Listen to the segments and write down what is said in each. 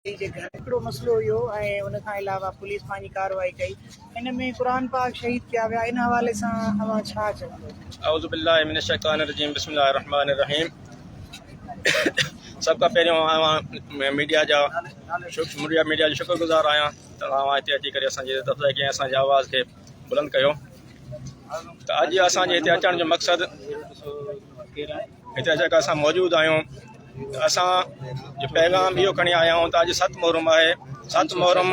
हिकिड़ो मसलो हुयो ऐं उन खां अलावा पुलिस पंहिंजी कार्रवाई कई इन में क़ुरान पाक शहीद कया विया इन हवाले सां अवां छा चवंदो? औज़ु बिल्लाहि मिनश शैतानिर रजीम बिस्मिल्लाहिर रहमानिर रहीम। सब खां पहिरियों मीडिया जो शुक्रगुज़ार आहियां त तव्हां हिते अची करे असांजे दफ़्तर खे असांजे आवाज़ खे बुलंद कयो। त अॼु असांजे हिते अचण जो मक़सदु हिते जेका असां मौजूदु आहियूं त असां जो पैगाम इहो खणी आया आहियूं त अॼु 7 मुहर्रम आहे। 7 मुहर्रम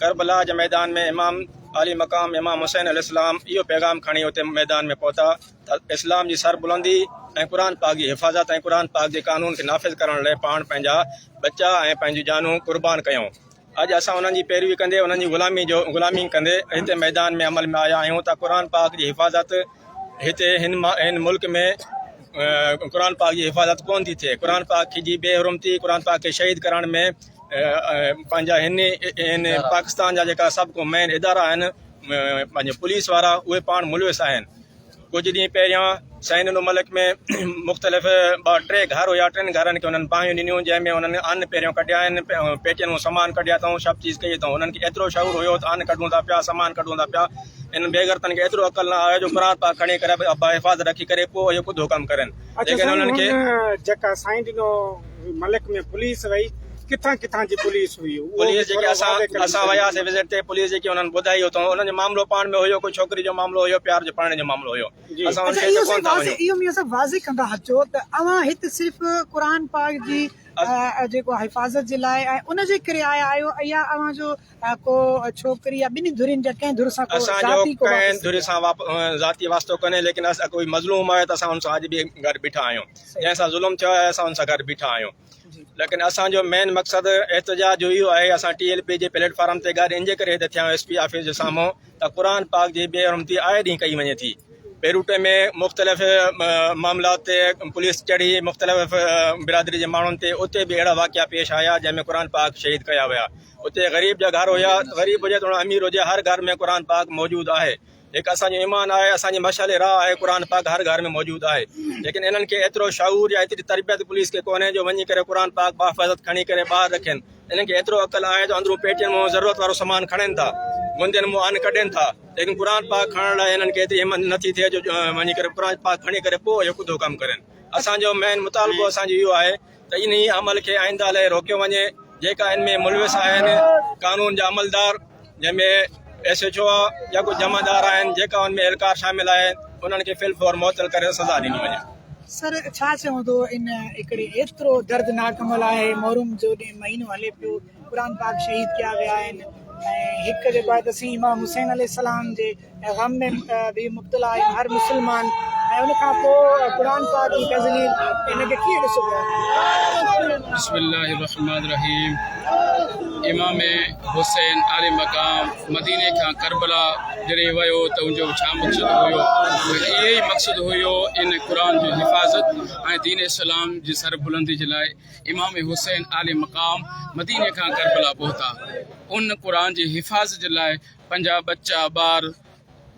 करबला जे मैदान में इमाम आली मक़ाम इमाम हुसैन अलैहिस्सलाम इहो पैगाम खणी उते मैदान में पहुता त इस्लाम जी सरबुलंदी ऐं क़ुरान पाक जी हिफ़ाज़त ऐं क़ुरान पाक जे क़ानून खे नाफ़िज़ करण लाइ पाण पंहिंजा बच्चा ऐं पंहिंजी जानूं क़ुर्बान कयूं। अॼु असां उन्हनि जी पैरवी कंदे उन्हनि जी ग़ुलामी कंदे हिते मैदान में अमल में आया आहियूं त क़ुरान पाक जी हिफ़ाज़त हिते हिन मुल्क में क़ुरान पाक जी हिफ़ाज़त कोन थी थिए। क़ुरान पाक जी बेहरमती क़ुरान पाक खे शहीद करण में पंहिंजा हिन पाकिस्तान जा जेका सभु को मेन इदारा आहिनि पंहिंजे पुलिस वारा उहे पाण मुलविस आहिनि। कुझु ॾींहं पहिरियां सैन मुल्क में मुख़्तलिफ़ 2-3 घर हुया। 3 घरनि खे उन्हनि बाहियूं ॾिनियूं जंहिंमें उन्हनि अन्न पहिरियों कढिया आहिनि, पेटियुनि में सामान कढिया अथऊं, सभु चीज़ कई अथऊं। उन्हनि खे एतिरो शऊर हुयो त अन्न कढूं था पिया, सामान कढूं था पिया। इन बेगरतनि खे एतिरो अकल न आयो जो क़ुरान पाक खणी करे हिफ़ाज़त रखी करे पोइ इहो ख़ुदि हुकम करनि। लेकिन उन्हनि खे जेका साईं ॾिनो मलिक में पुलिस वई किथां जी पुलिस हुई? पुलिस जेके असां वियासीं विज़िट ते पुलिस जेकी उन्हनि ॿुधाई अथऊं उन्हनि जो मामिलो पाण में हुयो, कोई छोकिरी जो मामिलो हुयो, प्यार जो पढ़ण जो मामिलो हुयो। असां उनखे कोन था वञूं। इहो मुंहिंजो सभु वाज़िह कंदा अचो त अवां हिते सिर्फ़ु क़ुरान पाक जी जेको हिफ़ाज़त जे लाइ ऐं उन जे करे आया आहियो या अवां जो को छोकिरी या ॿिन्ही धुरियुनि जा कंहिं धुर सां असांजो कंहिं धुर सां ज़ाती वास्तो कोन्हे, लेकिन असां कोई मज़लूम आहे त असां हुन सां अॼु बि गॾु बीठा आहियूं। जंहिंसां ज़ुल्म थियो आहे असां हुन सां गॾु बीठा आहियूं। लेकिन असांजो मेन मक़सदु एहतजाज जो इहो आहे। असां TLP जे प्लेटफॉर्म ते गॾु इन जे करे हिते थिया आहियूं SP ऑफिस जे साम्हूं त क़ुरान पाक जी बेहरमती आए ॾींहुं कई वञे थी। बेरूट में मुख़्तलिफ़ मामलात ते पुलिस चढ़ी मुख़्तलिफ़ बिरादरी जे माण्हुनि ते, उते बि अहिड़ा वाक़िया पेश आया जंहिंमें क़ुरान पाक शहीद कया विया। उते ग़रीब जा घर हुया, ग़रीब हुजे थोरो अमीर हुजे, हर घर में क़ुरान पाक मौजूदु आहे। हिकु असांजो ईमान आहे, असांजी मशाल राह आहे, क़ुरान पाक हर घर में मौजूदु आहे। लेकिन इन्हनि खे एतिरो शऊर या एतिरी तरबियत पुलिस खे कोन्हे जो वञी करे क़ुरान पाक बाहिफ़ाज़त खणी करे ॿाहिरि रखनि। इन्हनि खे एतिरो अक़ल आहे जो अंदरूं पेटियुनि मां ज़रूरत वारो सामान खणनि था, गुंदियुनि मां अन्न कढनि था। लेकिन क़ुरान पाक खणण लाइ इन्हनि खे एतिरी हिमत नथी थिए जो वञी करे क़ुरान पाक खणी करे पोइ इहो ख़ुदि कमु करनि। असांजो मेन मुतालबो असांजो इहो आहे त इन ई अमल खे आईंदा लाइ रोकियो वञे। जेका इन में मुलविस आहिनि कानून जा अमलदार, जंहिंमें SHO या कोई जमादार आहिनि, जेका उनमें एहलकार शामिल आहिनि, उन्हनि खे फिलफौर मुअत्तल करे सज़ा ॾिनी वञे। सर छा चवंदो इन हिकिड़े एतिरो दर्दनाक अमल आहे, मुहर्रम जो महीनो हले पियो, क़ुरान पाक शहीद कया विया आहिनि ऐं हिकु जेको आहे त इमाम हुसैन अलैहिस्सलाम जे ग़म में बि मुब्तला आहे हर मुस्लमान, ऐं उन खां पोइ क़ुरान पाक जी तज़लील इनखे कीअं ॾिसो पियो? बिस्मिल्लाहिर रहमानिर रहीम। इमाम हुसैन आले मक़ाम मदीने खां करबला जॾहिं वियो त उनजो छा मक़सदु हुयो? इहो ई मक़सदु हुयो इन क़ुरान जी हिफ़ाज़त ऐं दीन इस्लाम जी सरबुलंदी जे लाइ इमाम हुसैन आले मक़ाम मदीने खां करबला पहुता। उन क़ुरान जी हिफ़ाज़त जे लाइ पंहिंजा बच्चा ॿार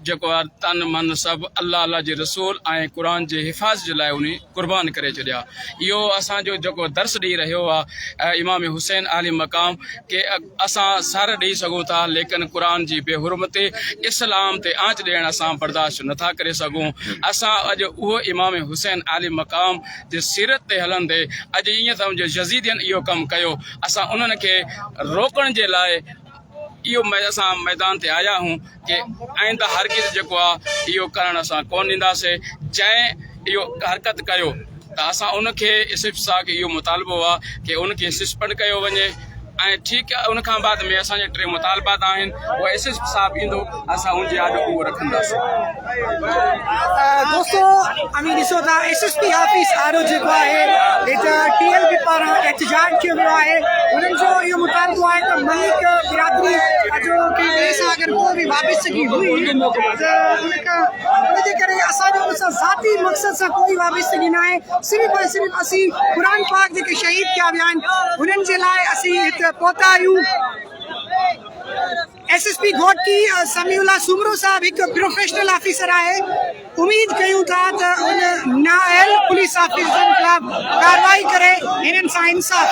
जेको आहे तन मन सभु अल्लाह जे रसूल ऐं क़ुरान जे हिफ़ाज़त जे लाइ उन क़ुर्बान करे छॾिया। इहो असांजो जेको दर्स ॾेई रहियो आहे इमाम हुसैन आली मक़ाम के असां सर ॾेई सघूं था, लेकिन क़ुरान जी बेहुरमती इस्लाम ते आंच ॾियण असां बर्दाश्त नथा करे सघूं। असां अॼु उहो इमाम हुसैन आली मक़ाम जे सीरत ते हलंदे अॼु ईअं सम्झो यज़ीदियन इहो कमु कयो। असां उन्हनि खे रोकण जे लाइ इहो असां मैदान ते आया आहियूं कि आइंदा हरगिज़ जेको आहे इहो करणु असां कोन ॾींदासीं। जंहिं इहो हरकत कयो त असां उनखे SHO सां इहो मुतालबो आहे कि उनखे सस्पेंड कयो वञे। ऐं ठीकु आहे, उनखां बाद में असांजा 3 मुतालबात आहिनि, उहो SHO साहिबु ईंदो, असां उनजी आॾो उहो रखंदासीं। दोस्तों अमी ॾिसो था SSP ऑफिस आरो जेको आहे TLP पारां एहतजाज कयो वियो आहे। उन्हनि जो इहो मुतालबो आहे त मलिक बिरादरी जो की ॿिए सां अगरि को बि वाबस्तगी हुई त उनजे करे असांजो उन सां ज़ाती मक़सद सां कोई वाबस्तगी न आहे। सिर्फ़ु ऐं सिर्फ़ु असीं क़ुरान पाक जेके शहीद कया विया आहिनि उन्हनि जे लाइ असीं हिते पहुता आहियूं। SSP घोट की समीउल्लाह सुमरो साहब एक प्रोफेशनल ऑफिसर आहे। उम्मीद कयूं था त उन नाअहल पुलिस ऑफिसरनि खिलाफ़ कार्रवाई करे हिननि सां इंसाफ़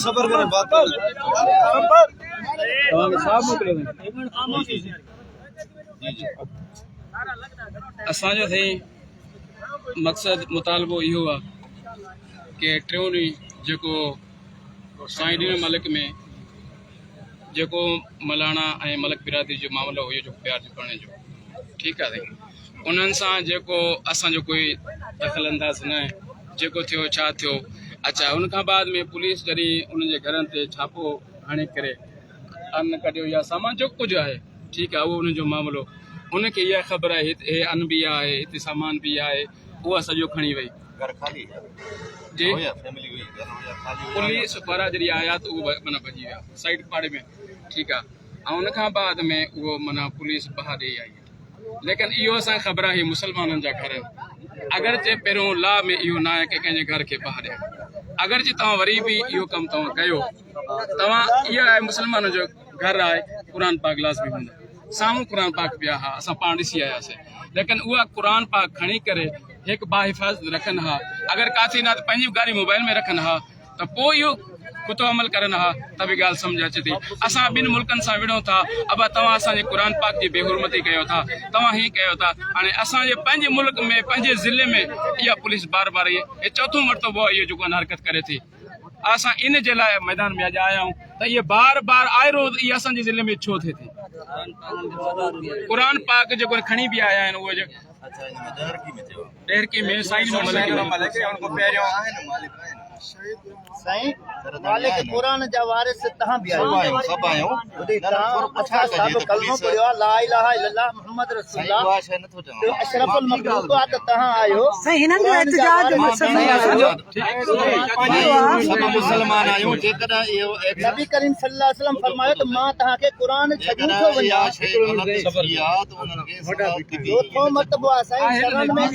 सफर करें बात असांजो थी मक़सद मुतालबो इहो आहे कि टियों ॾींहुं जेको साईं ॾीन मलिक में जेको मलाना ऐं मलिक बिरादरी जो मामलो हुयो जो प्यार जो करण जो, ठीकु आहे साईं। उन्हनि सां जेको असांजो कोई दख़ल अंदाज़ न आहे, जेको थियो छा थियो। अच्छा, उन खां बाद में पुलिस जॾहिं उन्हनि जे घरनि ते छापो हणी करे अन्न कढियो या सामान जो कुझु आहे, ठीकु आहे, उहो उन्हनि जो मामिलो। उनखे इहा ख़बर आहे हिते हे अन्न बि आहे, हिते सामान बि आहे, उहा सॼो खणी वई जी। पुलिस वारा जॾहिं आया त उहो माना भॼी विया साइड पाड़े में, ठीकु आहे। ऐं उनखां बाद में उहो माना पुलिस बहा ॾेई आई। लेकिन इहो असांखे ख़बर आहे मुसलमाननि जा घर आहिनि। अगरचे पहिरियों ला में इहो न आहे की कंहिंजे घर खे बहा ॾियनि। अगरचे तव्हां वरी बि इहो कमु तव्हां कयो, तव्हां इहो आहे मुसलमाननि जो घर आहे, क़ुर पाक लाज़मी हूंदो, साम्हूं क़ुर पाक पिया हा, असां पाण ॾिसी आयासीं। लेकिन उहा क़ुर पाक खणी करे हिकु बाहिफ़ाज़त रखनि हा। अगरि काथे न त पंहिंजी गाॾी मोबाइल में रखनि हा त पोइ इहो कुतो अमल करनि हा त बि ॻाल्हि सम्झ अचे थी। असां ॿिनि मुल्कनि सां विढ़ूं था, अब तव्हां असांजे क़ुर पाक जी बेहुरमती कयो था, तव्हां हीअं कयो था। हाणे असांजे पंहिंजे मुल्क में पंहिंजे ज़िले में इहा पुलिस बार बार इहे चौथों मरतबो इहो जेको हरकत करे थी। असां इन जे लाइ मैदान में अॼु आया आहियूं त इहे बार बार आए रोज़ इहा असांजे ज़िले में छो थिए थी। क़ुर पाक जेको खणी बि आया आहिनि उहे डेहरकी में साईं साईं मालिक कुरान जा वारिस तहां भी आयो सब आयो अच्छा सब कलमो पढ़ियो ला इलाहा इल्लल्लाह मुहम्मद रसूलुल्लाह अशरफुल मखलूक आ तहां आयो साईं हिननि जो एहतजाज सब मुसलमान आयो जेकदा इहो नबी करीम सल्लल्लाहु अलैहि वसल्लम फरमायो त मां तहां के कुरान छॾी थो वञा याद उन्हनि खे चौथो मरतबो आहे साईं शरण में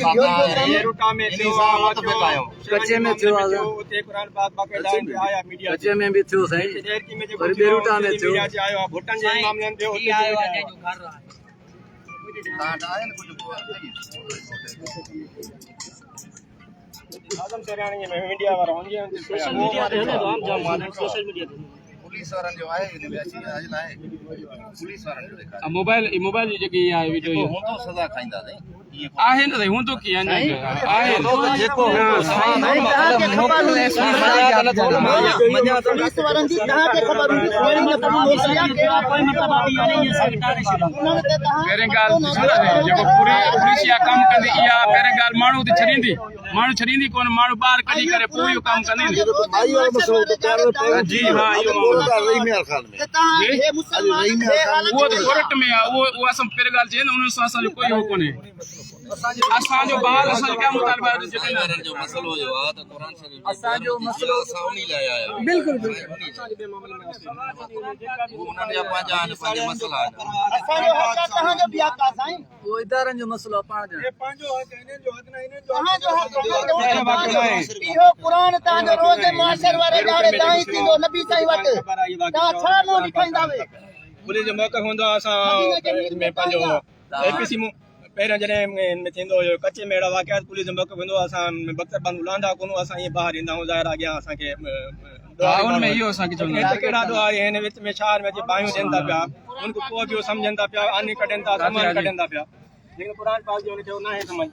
बेरूटा में कच्चे में थियो क़ुर पाक आया मीडिया कच्चे में भी थियो साईं और बेरूटा में थियो आयो भुटन जे मामले में उते आयो आहे जो घर आदम सेरानी में मीडिया वाला होंगे सोशल मीडिया ते है आम जाम माने सोशल मीडिया ते पुलिस वारन जो आहे अची आज लाए पुलिस वारन जो देखा मोबाइल जी जेकी आहे वीडियो हो तो सजा खाइंदा नहीं आहे न हूं तो की आहे जेको पुलिस वारन जी कहां के खबर हुई कोई न कोई मतलब आवी नहीं है पहिरें ॻाल्हि जेको पुलिस इहा कमु कंदी इहा पहिरें ॻाल्हि माण्हू ते छॾींदी कोन, माण्हू ॿाहिरि कढी करे पोइ इहो कमु कंदी। जी हा इहो उहो त कोर्ट में आहे, उहो असां पहिरीं ॻाल्हि चई न उन्हनि सां असांजो कोई हो कोन्हे। असांजो ॿार असांजो क्या मुतालबा आहे जो मसलो हुयो आहे त क़ुर शरीफ़ असांजो मसलो असां उन्ही लाइ आया आहियूं। बिल्कुलु उन्हनि जा पंहिंजा मसला आहिनि असांजो हक़ तव्हांजो बि हक़ आहे साईं वो इदारनि जो मसलो पाण जो पंहिंजो हक़ हिननि जो हक़ न हिननि जो इहो क़ुर तव्हांजो रोज़ माशर वारे ॾाढे दाई थींदो नबी साईं वटि तव्हां छा न लिखाईंदा वे पुलिस जो मौक़ो हूंदो आहे असां में पंहिंजो एपीसी पहिरियों जॾहिं थींदो हुयो कचे में अहिड़ा वाक़ियात पुलिस जो मौक़ो हूंदो असां बख़्तर बंदि उलांदा कोन, असां ईअं ॿाहिरि ईंदा आहियूं ज़ाहिर अॻियां असांखे उनमें इहो असांखे चवंदा कहिड़ा ॾोहा हिन विच में शहर में अची बाहियूं ॾियनि था पिया, उनको को बि सम्झनि था पिया, आनी कढनि था, सामान कढनि था पिया, लेकिन क़ुर पाक जो उनखे न आहे सम्झ।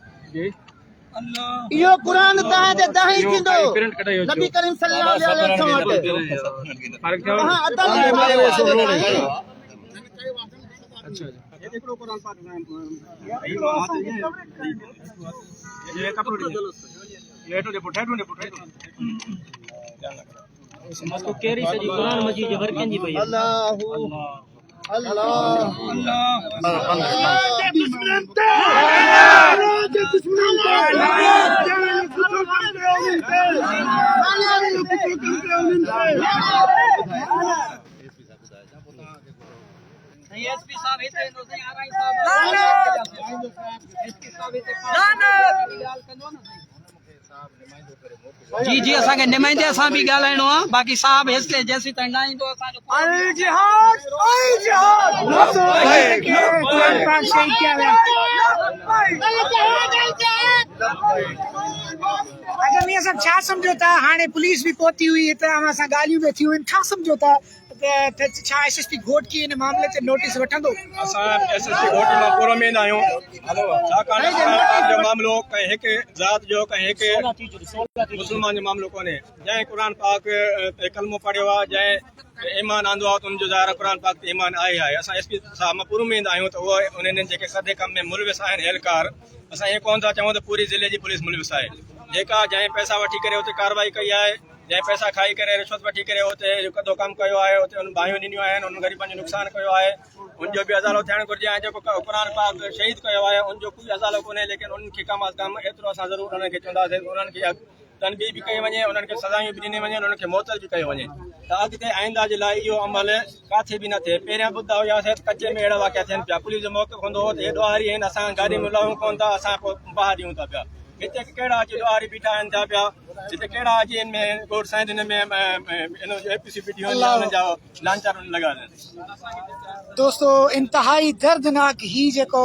इहो क़ुर तव्हांजे दाई थींदो नबी करीम सल्लल्लाहु अलैहि वसल्लम वटि फर्क थियो तव्हां अदब अच्छा ये क़ुर पाक ये तो देखो केरी सॼी क़ुर मजीद जे वर्कनि जी पई अल्लाहु जी जी असांखे नुमाइंदे सां बि ॻाल्हाइणो आहे बाक़ी साहब हेसिते जेसीं ताईं न ईंदो असांजो अगर मियां साहब छा सम्झो था हाणे पुलिस भी पहुती हुई हिते असां ॻाल्हियूं भी थियूं आहिनि छा सम्झो था त छा एसएसपी घोटकी इन मामले ते नोटिस वठंदो असां एसएसपी घोटी मां पूरो में आहियूं छाकाणि क़ुरान पाक जो मामिलो कंहिं हिकु ज़ात जो कंहिं हिकु मुस्लमान जो मामिलो कोन्हे जंहिं क़ुरान पाक ते कलमो पढ़ियो आहे जंहिं ईमान आंदो आहे त उनजो ज़ाहिर क़ुरान पाक ते ईमान आहे असां एसपी साहब मां पूरो में आहियूं त उहो उन्हनि जेके सदे कम में मुलविस आहिनि एहलकार असां ईअं कोन था चऊं त पूरी ज़िले जी पुलिस मुलविस आहे जेका जंहिं पैसा वठी करे हुते कार्रवाई कई आहे जंहिं पैसा खाई करे रिश्वत वठी करे हुते कदो कमु कयो आहे हुते उन भाइयूं ॾिनियूं आहिनि उन ग़रीबनि जो नुक़सानु कयो आहे उनजो बि अज़ालो थियणु घुरिजे ऐं जेको क़ुरान पाक शहीद कयो आहे उनजो कोई अज़ालो कोन्हे लेकिन उनखे कम अज़ कम एतिरो असां ज़रूरु उन्हनि खे चवंदासीं उन्हनि खे तनबीह बि कई वञे उन्हनि खे सज़ायूं बि ॾिनी वञे उन्हनि खे मुअतल बि कयो वञे त अॻिते आईंदा जे लाइ इहो अमल किथे बि न थिए पहिरियां ॿुधा हुयासीं कचे में अहिड़ा वाक़िया थियनि पिया पुलिस जो मौक़िफ़ हूंदो हो त हे ॾोहारी आहिनि असां गाॾी में लहूं कोन था असां पोइ बाहि ॾियूं था पिया हिते कहिड़ा अची ॾोहारी बीठा आहिनि था पिया हिते कहिड़ा अची हिन में कोर्ट साइड हिन में एपीसीपी जा लांचार लॻा आहिनि दोस्तो इंतहाई दर्दनाक ही जेको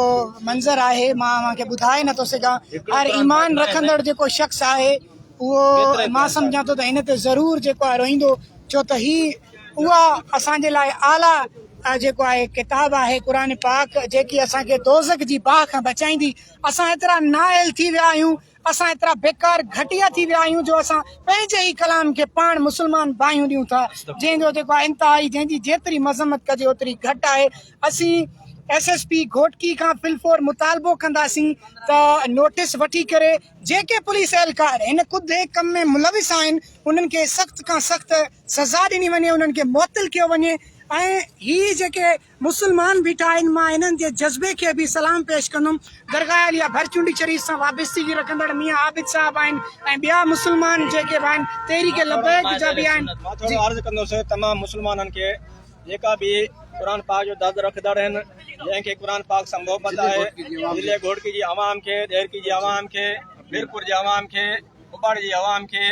मंज़र आहे मां तव्हांखे ॿुधाए नथो सघां हर ईमान रखंदड़ जेको शख़्स आहे उहो मां सम्झां थो त हिन ते ज़रूरु जेको आहे रोईंदो छो त ही उहा असांजे लाइ आला जेको आहे किताब आहे क़ुरान पाक जेकी असांखे दोज़ख जी बाहि खां बचाईंदी असां एतिरा नाइल थी विया आहियूं असां एतिरा बेकार घटिया थी विया आहियूं जो असां पंहिंजे ई कलाम खे पाण मुस्लमान भाइयूं ॾियूं था जंहिंजो जेको आहे इंतिहाई जंहिंजी जेतिरी मज़म्मत कजे ओतिरी घटि आहे असीं एसएसपी घोटकी खां फिलफोर मुतालबो कंदासीं त नोटिस वठी करे जेके पुलिस एहलकार हिन ख़ुदि कम में मुलविस आहिनि उन्हनि खे सख़्त खां सख़्त सज़ा ॾिनी वञे उन्हनि खे मुअतल कयो वञे ऐं ही जेके मुस्लमान बीठा आहिनि मां हिननि जे जज़्बे खे बि सलाम पेश कंदुमि दरगाह या भरचुंडी शरीफ़ सां वाबस्तगी रखंदड़ मियां आबिद साहब आहिनि ऐं ॿिया मुस्लमान जेके बि आहिनि तहरीक लबैक जा बि आहिनि अर्ज़ु कंदुसि तमामु मुस्लमाननि खे जेका बि क़ुरान पाक जो दर्द रखंदड़ आहिनि जंहिंखे क़ुरान पाक सां मोहबत आहे ज़िले घोटकी जी अवाम खे देरकी जी अवाम खे मीरपुर जी अवाम खे उबाड़ जी अवाम खे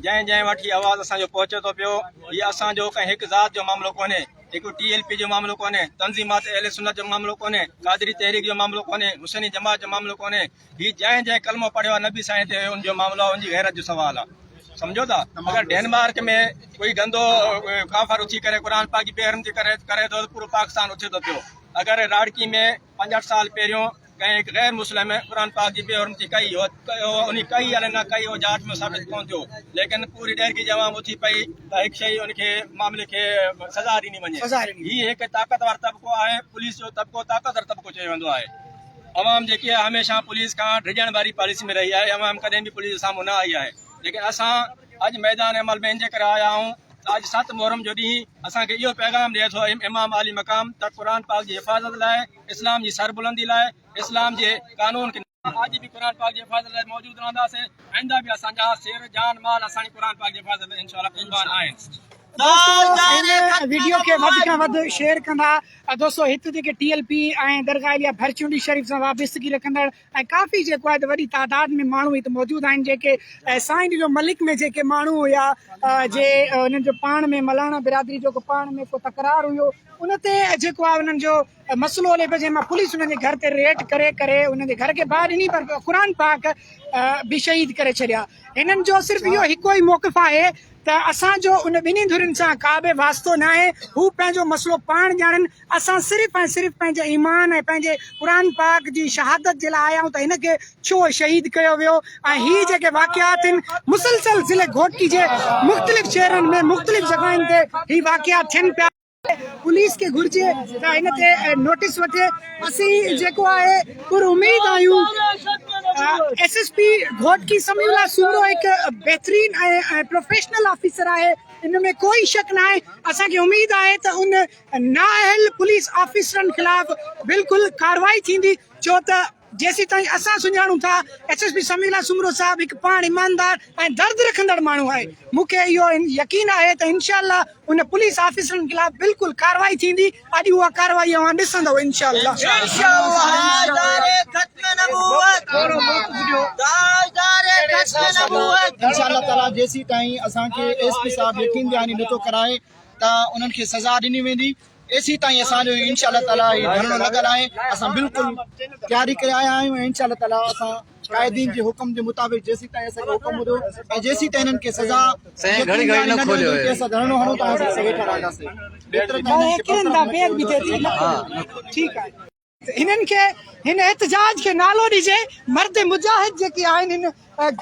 जंहिं जंहिं वटि आवाज़ असांजो पहुचे थो पियो हीअ असांजो कंहिं हिकु ज़ात जो मामिलो कोन्हे हिकु TLP जो मामिलो कोन्हे तंज़ीमात अहले सुन्नत जो मामिलो कोन्हे क़ादरी तहरीक जो मामिलो कोन्हे हुसैनी जमात जो मामिलो कोन्हे हीअ जंहिं जंहिं कलमो पढ़ियो आहे नबी साईं ते उनजो मामिलो आहे उनजी गैरत जो सुवाल आहे सम्झो था अगरि डेनमार्क में कोई गंदो काफ़र उथी करे क़ुरान पाक जी बेहरमती करे थो पूरो पाकिस्तान उथे थो पियो अगरि राड़की में 65 साल पहिरियों कंहिं गैर मुस्लिम क़ुरान पाक जी बेहरमती कई उन कई या न कई हो जांच में साबित कोन थियो लेकिन पूरी डेरकी जवाब उथी पई त हिकु शइ उनखे मामले खे सज़ा ॾिनी वञे हीअ हिकु ताक़तवर तबिको आहे पुलिस जो तबिको ताक़तवर तबिको चयो वेंदो आहे अवाम जेकी आहे हमेशह पुलिस खां डिॼण वारी पॉलिसी में रही आहे अवाम कॾहिं बि पुलिस जे साम्हूं न आई आहे लेकिन असां अॼु मैदान अमल में इन जे करे आया आहियूं अॼु 7 मुहर्रम जो ॾींहुं असांखे इहो पैगाम ॾिए थो इमाम आली मक़ाम त क़ुरान पाक जी हिफ़ाज़त लाइ इस्लाम जी सरबुलंदी लाइ इस्लाम जे कानून खे अॼु बि क़ुरान पाक जी हिफ़ाज़त लाइ मौजूदु रहंदासीं आईंदा बि असांजा शेर जान माल असांजी क़ुरान पाक जी हिफ़ाज़त लाइ इंशाअल्लाह कुर्बान आहिनि वीडियो के वध खां वध शेयर कंदा दोस्तों हिते जेके TLP ऐं दरगाह या भरचुंडी शरीफ़ सां वाबस्तगी रखंदड़ ऐं काफ़ी जेको आहे त वॾी तादाद में माण्हू हिते मौजूदु आहिनि जेके साईं जो मलिक में जेके माण्हू हुया जे उन्हनि जो पाण में मलाना बिरादरी जो पाण में को तकरार हुयो उन ते जेको आहे उन्हनि जो मसइलो हले पियो जंहिंमां पुलिस उन्हनि जे घर ते रेड करे करे उन्हनि जे घर खे ॿाहिरि ॾिनी पर क़ुरान पाक बि शहीद करे छॾिया हिननि जो सिर्फ़ु इहो हिकु ई मौक़िफ़ आहे त असांजो उन ॿिन्ही धुरियुनि सां का बि वास्तो न आहे हू पंहिंजो मसइलो पाण ॼाणनि असां सिर्फ़ु ऐं सिर्फ़ु पंहिंजे ईमान ऐं पंहिंजे क़ुरान पाक जी शहादत जे लाइ आया आहियूं त हिनखे छो शहीद कयो वियो ऐं हीअ जेके वाक़ियात आहिनि मुसलसल ज़िले घोटकी जे मुख़्तलिफ़ शहरनि में मुख़्तलिफ़ जॻहियुनि ते हीअ वाक़ियात थियनि पिया पुलिस खे घुर्जे त हिन ते नोटिस वठे असीं जेको आहे पुर उमेद आहियूं SSP घोटकी समीउल्लाह सूरो हिकु बहितरीन ऐं प्रोफेशनल ऑफिसर आहे इन में कोई शक ना आहे असांखे उम्मीद आहे त उन नाअहल पुलिस ऑफिसरनि ख़िलाफ़ बिल्कुलु कार्रवाई थींदी छो त जेसी ताईं असां सुञाणूं था SSP समीला सुमरो साहब हिकु पाण ईमानदार ऐं दर्द रखंदड़ माण्हू आहे मूंखे इहो यकीन आहे त इंशाअल्लाह उन पुलिस ऑफिसरनि ख़िलाफ़ बिल्कुलु कार्रवाई थींदी अॼु उहा कार्रवाई अवां ॾिसंदव इंशाअल्लाह इंशाअल्लाह ताला जेसी ताईं असांखे SP साहब यकीन दहानी नथो कराए त उन्हनि खे सज़ा ॾिनी वेंदी एसी ताईं असांजो इंशाअल्लाह ताला धरणो लॻल आहे असां बिल्कुलु तयारी करे आया आहियूं ऐं इंशाअल्लाह ताला असां काइदीन जे हुकुम जे मुताबिक़ जेसी ताईं असांखे हुकुम ॿुधो ऐं जेसी ताईं हिननि खे सज़ा असां धरणो हणूं था असां वेठा रहंदासीं ठीकु आहे हिननि खे हिन एहतजाज खे नालो ॾिजे मर्द मुजाहिद जेके आहिनि हिन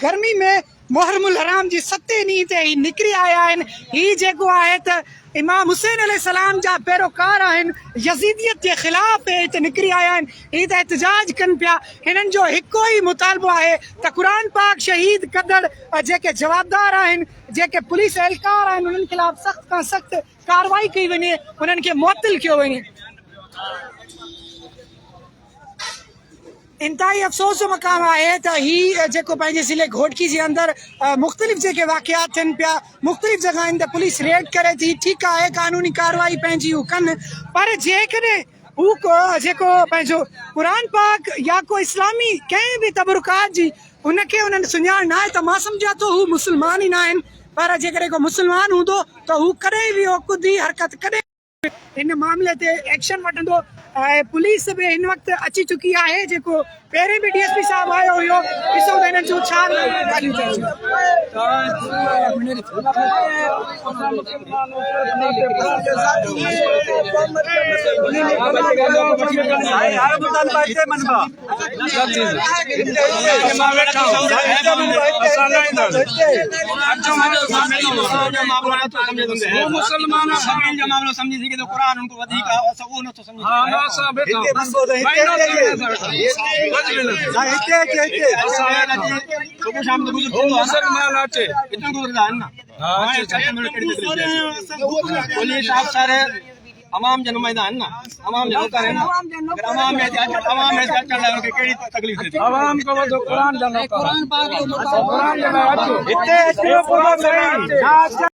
गर्मी में मुहर्रमुल हराम जी 7 ॾींहं ते ही निकिरी आया आहिनि ही जेको आहे त इमाम हुसैन अलैहिस्सलाम जा पैरोकार आहिनि यज़ीदियत जे ख़िलाफ़ हिते निकिरी आया आहिनि ही त एहतजाज कनि पिया हिननि जो हिकु ई मुतालबो आहे त क़ुर पाक शहीद कंदड़ जेके जवाबदार आहिनि जेके पुलिस एहलकार आहिनि उन्हनि ख़िलाफ़ सख़्त खां सख़्त कार्रवाई कई वञे उन्हनि खे मुअत्तल कयो वञे इंतहाई अफ़सोस जो मक़ाम आहे त ही जेको पंहिंजे ज़िले घोटकी जे अंदरि मुख़्तलिफ़ जेके वाक़ियात थियनि पिया मुख़्तलिफ़ जॻहियुनि ते पुलिस रेड करे थी ठीकु आहे कानूनी कार्रवाई पंहिंजी हू कनि पर जेकॾहिं हू जेको पंहिंजो क़ुर पाक या को इस्लामी कंहिं बि तबरुकात जी उनखे उन्हनि सुञाण न आहे त मां सम्झां थो हू मुस्लमान ई न आहिनि पर जेकॾहिं को मुस्लमान हूंदो त हू कॾहिं बि कुदी हरकत कॾहिं हिन मामले ते एक्शन वठंदो ऐं पुलिस बि हिन वक़्तु अची चुकी आहे जेको पहिरें बि DSP साहब आयो हुयो ॾिसो त हिननि जूं छा पुलिस अफसर अवाम जा नुमाइंदा आहिनि न अवाम जा नौकर आहिनि अगर अवाम में अचण लाइ उनखे कहिड़ी तकलीफ़ थिए थी अवाम को वधो क़ुर जा नौकर